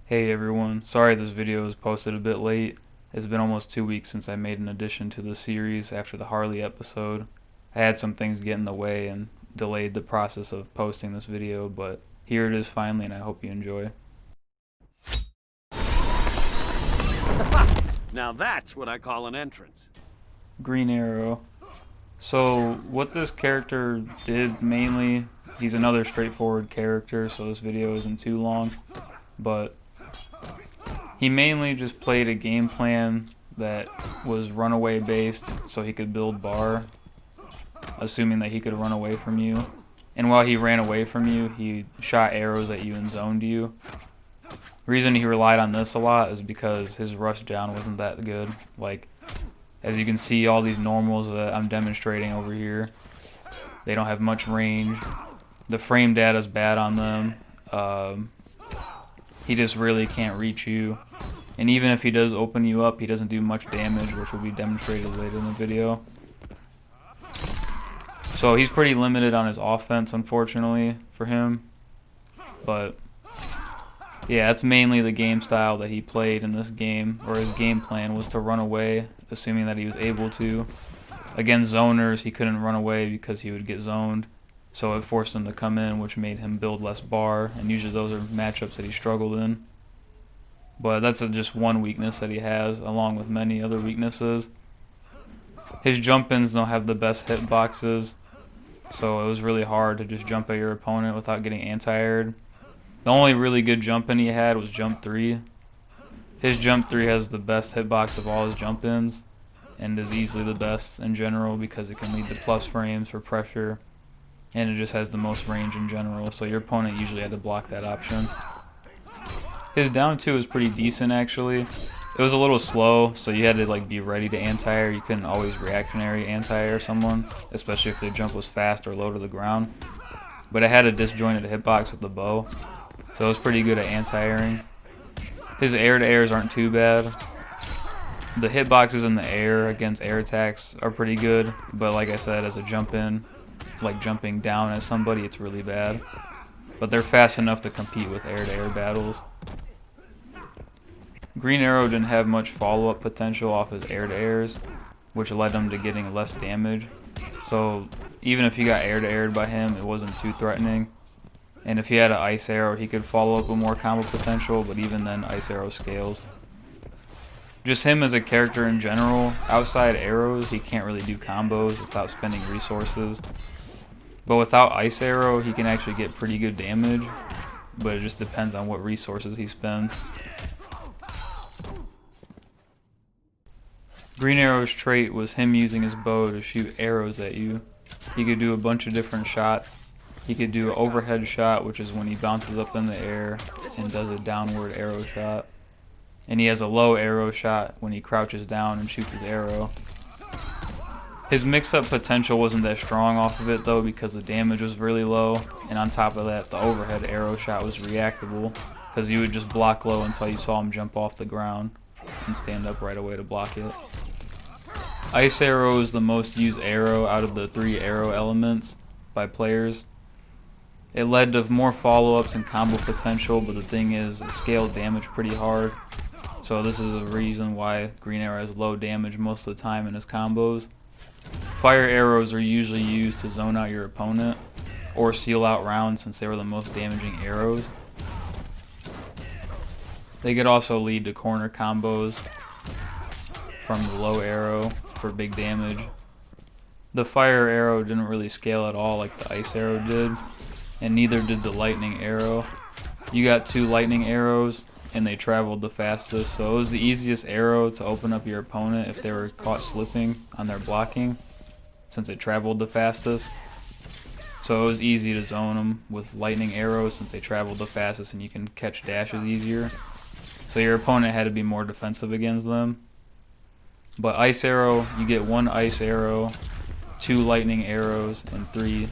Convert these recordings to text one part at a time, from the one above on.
Hey everyone, sorry this video was posted a bit late. It's been almost 2 weeks since I made an addition to the series after the Harley episode. I had some things get in the way and delayed the process of posting this video, but here it is finally and I hope you enjoy. Now that's what I call an entrance. Green Arrow. So what this character did mainly, he's another straightforward character, so this video isn't too long, but he mainly just played a game plan that was runaway based so he could build bar, assuming that he could run away from you. And while he ran away from you, he shot arrows at you and zoned you. The reason he relied on this a lot is because his rush down wasn't that good. Like, as you can see, all these normals that I'm demonstrating over here, they don't have much range. The frame data is bad on them. He just really can't reach you. And even if he does open you up, he doesn't do much damage, which will be demonstrated later in the video. So he's pretty limited on his offense, unfortunately, for him. But yeah, that's mainly the game style that he played in this game, or his game plan was to run away, assuming that he was able to. Against zoners, he couldn't run away because he would get zoned, so it forced him to come in, which made him build less bar, and usually those are matchups that he struggled in. But that's just one weakness that he has, along with many other weaknesses. His jump-ins don't have the best hitboxes, so it was really hard to just jump at your opponent without getting anti-aired. The only really good jump-in he had was jump 3. His jump 3 has the best hitbox of all his jump-ins, and is easily the best in general because it can lead to plus frames for pressure, and it just has the most range in general, so your opponent usually had to block that option. His down 2 was pretty decent actually. It was a little slow, so you had to like be ready to anti-air. You couldn't always reactionary anti-air someone, especially if the jump was fast or low to the ground. But it had a disjointed hitbox with the bow, so it was pretty good at anti-airing. His air-to-airs aren't too bad. The hitboxes in the air against air attacks are pretty good, but like I said, as a jump-in, like jumping down at somebody, it's really bad. But they're fast enough to compete with air-to-air battles. Green Arrow didn't have much follow-up potential off his air-to-airs, which led him to getting less damage. So even if he got air-to-aired by him, it wasn't too threatening. And if he had an Ice Arrow, he could follow up with more combo potential, but even then, Ice Arrow scales. Just him as a character in general, outside arrows, he can't really do combos without spending resources. But without Ice Arrow, he can actually get pretty good damage, but it just depends on what resources he spends. Green Arrow's trait was him using his bow to shoot arrows at you. He could do a bunch of different shots. He could do an overhead shot, which is when he bounces up in the air and does a downward arrow shot. And he has a low arrow shot when he crouches down and shoots his arrow. His mix-up potential wasn't that strong off of it though, because the damage was really low, and on top of that the overhead arrow shot was reactable, because you would just block low until you saw him jump off the ground and stand up right away to block it. Ice Arrow is the most used arrow out of the 3 arrow elements by players. It led to more follow-ups and combo potential, but the thing is, it scaled damage pretty hard. So this is a reason why Green Arrow has low damage most of the time in his combos. Fire arrows are usually used to zone out your opponent, or seal out rounds since they were the most damaging arrows. They could also lead to corner combos from the low arrow for big damage. The fire arrow didn't really scale at all like the ice arrow did, and neither did the lightning arrow. You got 2 lightning arrows and they traveled the fastest, so it was the easiest arrow to open up your opponent if they were caught slipping on their blocking, since it traveled the fastest. So it was easy to zone them with lightning arrows since they traveled the fastest and you can catch dashes easier. So your opponent had to be more defensive against them. But ice arrow, you get 1 ice arrow, 2 lightning arrows, and 3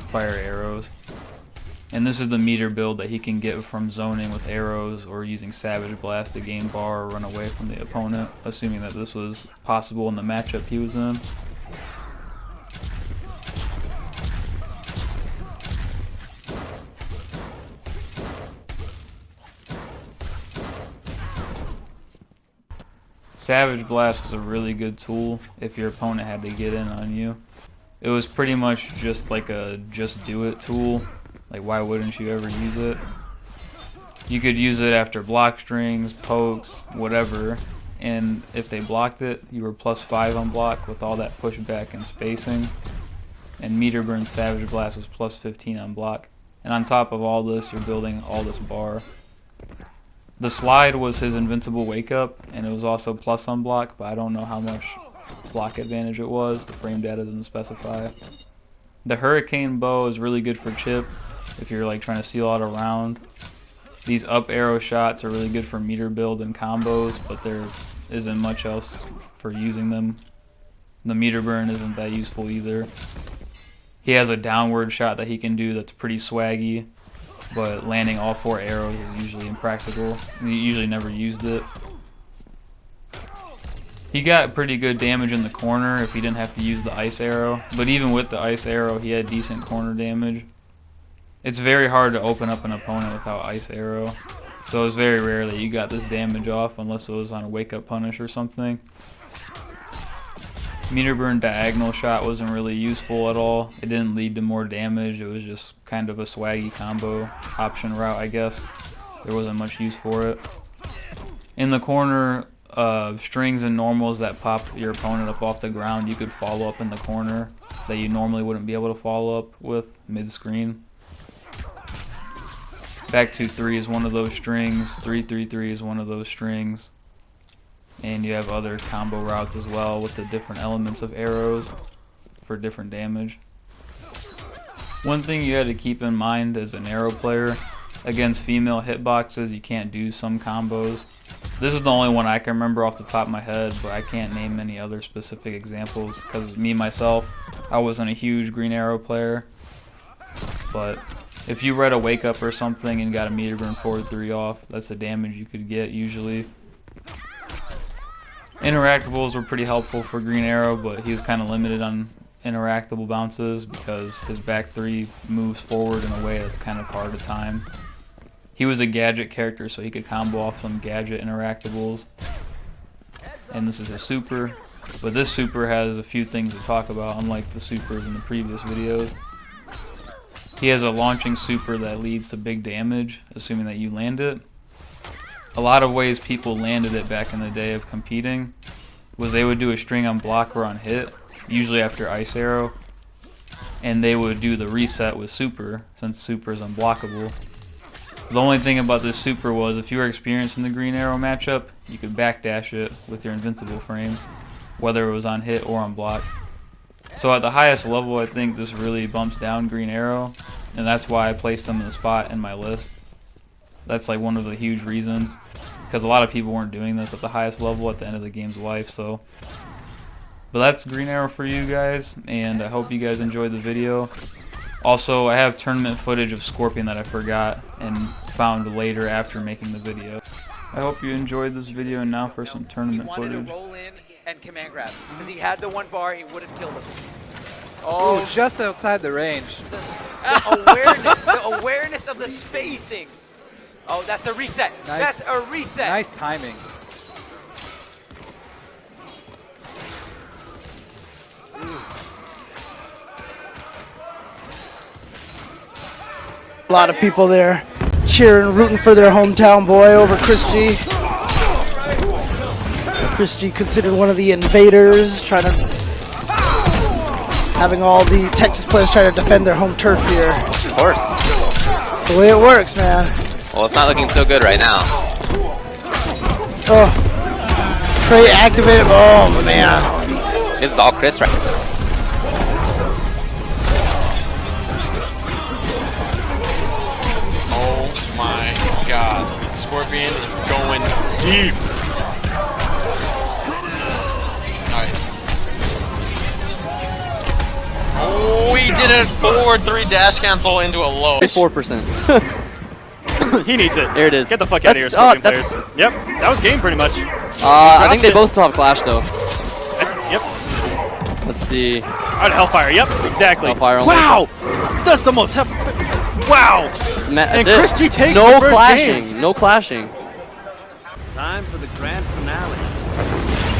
fire arrows. And this is the meter build that he can get from zoning with arrows or using Savage Blast to gain bar or run away from the opponent, assuming that this was possible in the matchup he was in. Savage Blast was a really good tool if your opponent had to get in on you. It was pretty much just like a just do it tool. Like, why wouldn't you ever use it? You could use it after block strings, pokes, whatever, and if they blocked it, you were +5 on block with all that pushback and spacing. And Meter Burn Savage Blast was +15 on block. And on top of all this, you're building all this bar. The slide was his invincible wake up, and it was also plus on block, but I don't know how much block advantage it was. The frame data doesn't specify. The Hurricane Bow is really good for chip if you're like trying to seal out a round. These up arrow shots are really good for meter build and combos, but there isn't much else for using them. The meter burn isn't that useful either. He has a downward shot that he can do that's pretty swaggy, but landing all 4 arrows is usually impractical. He usually never used it. He got pretty good damage in the corner if he didn't have to use the ice arrow, but even with the ice arrow he had decent corner damage. It's very hard to open up an opponent without ice arrow, so it's very rare that you got this damage off unless it was on a wake up punish or something. Meter burn diagonal shot wasn't really useful at all. It didn't lead to more damage. It was just kind of a swaggy combo option route, I guess. There wasn't much use for it. In the corner, strings and normals that pop your opponent up off the ground, you could follow up in the corner that you normally wouldn't be able to follow up with mid-screen. Back 2-3 is one of those strings. 3-3-3 is one of those strings. And you have other combo routes as well with the different elements of arrows for different damage. One thing you had to keep in mind as an arrow player, against female hitboxes you can't do some combos. This is the only one I can remember off the top of my head, but I can't name any other specific examples because me myself, I wasn't a huge green arrow player. But if you read a wake up or something and got a meter burn forward 3 off, that's the damage you could get usually. Interactables were pretty helpful for Green Arrow, but he was kind of limited on interactable bounces because his back 3 moves forward in a way that's kind of hard to time. He was a gadget character, so he could combo off some gadget interactables. And this is a super, but this super has a few things to talk about, unlike the supers in the previous videos. He has a launching super that leads to big damage, assuming that you land it. A lot of ways people landed it back in the day of competing was they would do a string on block or on hit, usually after ice arrow, and they would do the reset with super, since super is unblockable. The only thing about this super was if you were experienced in the green arrow matchup, you could backdash it with your invincible frames, whether it was on hit or on block. So at the highest level, I think this really bumps down green arrow, and that's why I placed him in the spot in my list. That's like one of the huge reasons, because a lot of people weren't doing this at the highest level at the end of the game's life. So, but that's Green Arrow for you guys, and I hope you guys enjoyed the video. Also, I have tournament footage of Scorpion that I forgot and found later after making the video. I hope you enjoyed this video, and now for some tournament footage. He wanted to roll in and command grab, because he had the 1 bar, he would have killed him. Oh, just outside the range. The awareness of the spacing. Oh, that's a reset. Nice. That's a reset. Nice timing. A lot of people there cheering, rooting for their hometown boy over Chris G. Chris G considered one of the invaders, having all the Texas players try to defend their home turf here. Of course. That's the way it works, man. Well, it's not looking so good right now. Oh, Trey activated. Oh man, This is all Chris right now. Oh my god. Scorpion is going deep. Alright. Oh, he did a forward 3 dash cancel into a low. 4%. He needs it. There it is. Get the fuck out of here, Scorpion players. Yep, that was game pretty much. I think they both still have Clash though. Yep. Let's see. Alright, Hellfire. Yep, exactly. Hellfire only. Wow! That's the most wow! That's and it. Chris G takes no the first clashing. game. No clashing. Time for the grand finale.